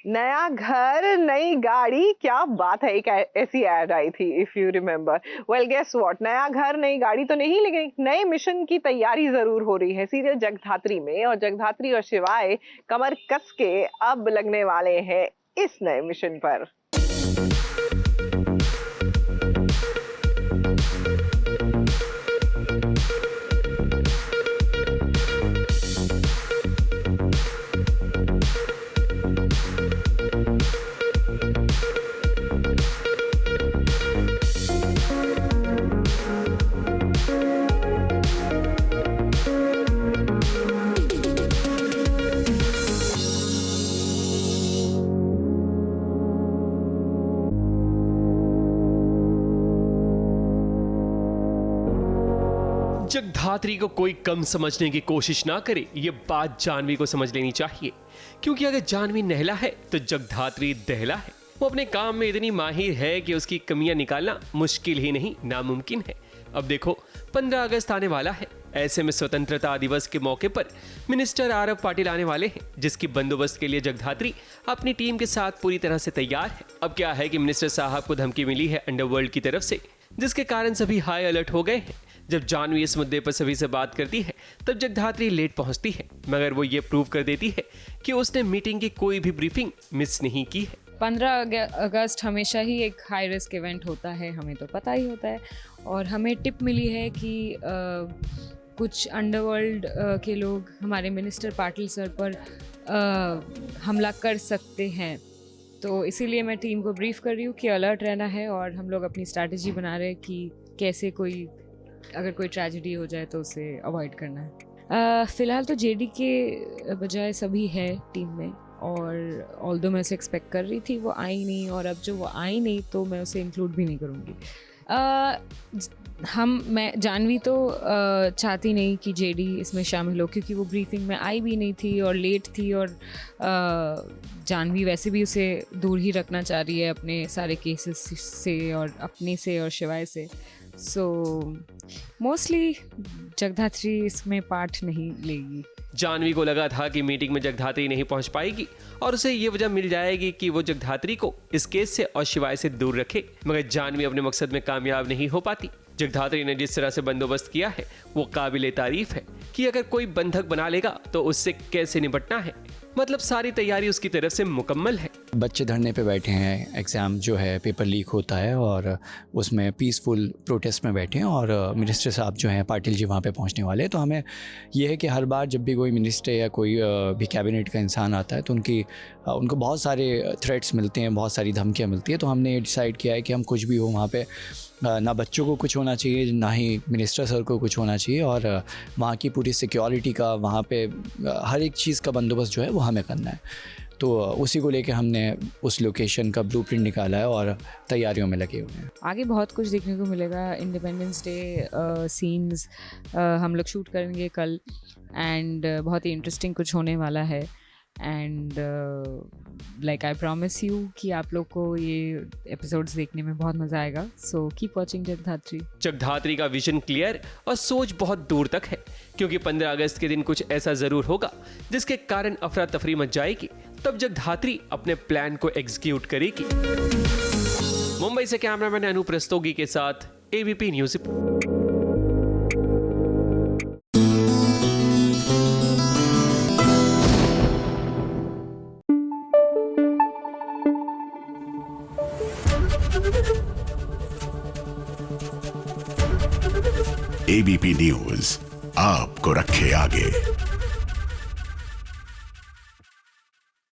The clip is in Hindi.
नया घर नई गाड़ी, क्या बात है। एक ऐसी ऐड आई थी, if you remember. Well guess what, नया घर नई गाड़ी तो नहीं, लेकिन नए मिशन की तैयारी जरूर हो रही है सीरियल जगधात्री में। और जगधात्री और शिवाय कमर कस के अब लगने वाले हैं इस नए मिशन पर। जगधात्री को कोई कम समझने की कोशिश ना करे, ये बात जानवी को समझ लेनी चाहिए। क्योंकि अगर जानवी नहला है तो जगधात्री दहला है। वो अपने काम में इतनी माहिर है कि उसकी कमियां निकालना मुश्किल ही नहीं, नामुमकिन है। अब देखो 15 अगस्त आने वाला है। ऐसे में स्वतंत्रता दिवस के मौके पर मिनिस्टर आरव पाटिल आने वाले हैं, जिसकी बंदोबस्त के लिए जगधात्री अपनी टीम के साथ पूरी तरह से तैयार है। अब क्या है कि मिनिस्टर साहब को धमकी मिली है अंडरवर्ल्ड की तरफ से, जिसके कारण सभी हाई अलर्ट हो गए हैं। जब जानवी इस मुद्दे पर सभी से बात करती है तब जगधात्री लेट पहुंचती है, मगर वो ये प्रूव कर देती है कि उसने मीटिंग की कोई भी ब्रीफिंग मिस नहीं की है। 15 अगस्त हमेशा ही एक हाई रिस्क इवेंट होता है, हमें तो पता ही होता है। और हमें टिप मिली है कि कुछ अंडरवर्ल्ड के लोग हमारे मिनिस्टर पाटिल सर पर हमला कर सकते हैं। तो इसीलिए मैं टीम को ब्रीफ कर रही हूँ कि अलर्ट रहना है, और हम लोग अपनी स्ट्रैटेजी बना रहे हैं कि कैसे अगर कोई ट्रेजेडी हो जाए तो उसे अवॉइड करना है। फ़िलहाल तो जेडी के बजाय सभी है टीम में, और ऑल्दो मैं उसे एक्सपेक्ट कर रही थी, वो आई नहीं, और अब जो वो आई नहीं तो मैं उसे इंक्लूड भी नहीं करूँगी। मैं जानवी तो चाहती नहीं कि जेडी इसमें शामिल हो, क्योंकि वो ब्रीफिंग में आई भी नहीं थी और लेट थी, और जानवी वैसे भी उसे दूर ही रखना चाह रही है अपने सारे केसेस से और अपने से और शिवाय से। सो मोस्टली जगधात्री इसमें पार्ट नहीं लेगी। जानवी को लगा था कि मीटिंग में जगधात्री नहीं पहुंच पाएगी और उसे ये वजह मिल जाएगी कि वो जगधात्री को इस केस से और शिवाय से दूर रखे, मगर जानवी अपने मकसद में कामयाब नहीं हो पाती। जगधात्री ने जिस तरह से बंदोबस्त किया है वो काबिले तारीफ है कि अगर कोई बंधक बना लेगा तो उससे कैसे निपटना है। मतलब सारी तैयारी उसकी तरफ से मुकम्मल है। बच्चे धरने पे बैठे हैं, एग्ज़ाम जो है पेपर लीक होता है और उसमें पीसफुल प्रोटेस्ट में बैठे हैं, और मिनिस्टर साहब जो हैं पाटिल जी वहाँ पे पहुँचने वाले हैं। तो हमें यह है कि हर बार जब भी कोई मिनिस्टर या कोई भी कैबिनेट का इंसान आता है तो उनको बहुत सारे थ्रेट्स मिलते हैं, बहुत सारी धमकियाँ मिलती है। तो हमने डिसाइड किया है कि हम कुछ भी हो वहाँ पे ना बच्चों को कुछ होना चाहिए, ना ही मिनिस्टर सर को कुछ होना चाहिए, और वहाँ की पूरी सिक्योरिटी का, वहाँ पे हर एक चीज़ का बंदोबस्त जो है वो हमें करना है। तो उसी को लेके हमने उस लोकेशन का ब्लूप्रिंट निकाला है और तैयारियों में लगे हुए हैं। आगे बहुत कुछ देखने को मिलेगा। इंडिपेंडेंस डे सीन्स हम लोग शूट करेंगे कल, एंड बहुत ही इंटरेस्टिंग कुछ होने वाला है। And like I promise you कि आप लोग को ये एपिसोड्स देखने में बहुत मज़ा आएगा। So keep watching Jagaddhatri. Jagaddhatri का विजन क्लियर और सोच बहुत दूर तक है, क्योंकि 15 अगस्त के दिन कुछ ऐसा जरूर होगा जिसके कारण अफरा तफरी मच जाएगी। तब जगधात्री अपने प्लान को एग्जीक्यूट करेगी। मुंबई से कैमरामैन अनूप रस्तोगी के साथ एबीपी न्यूज़। एबीपी न्यूज़ आपको रखे आगे।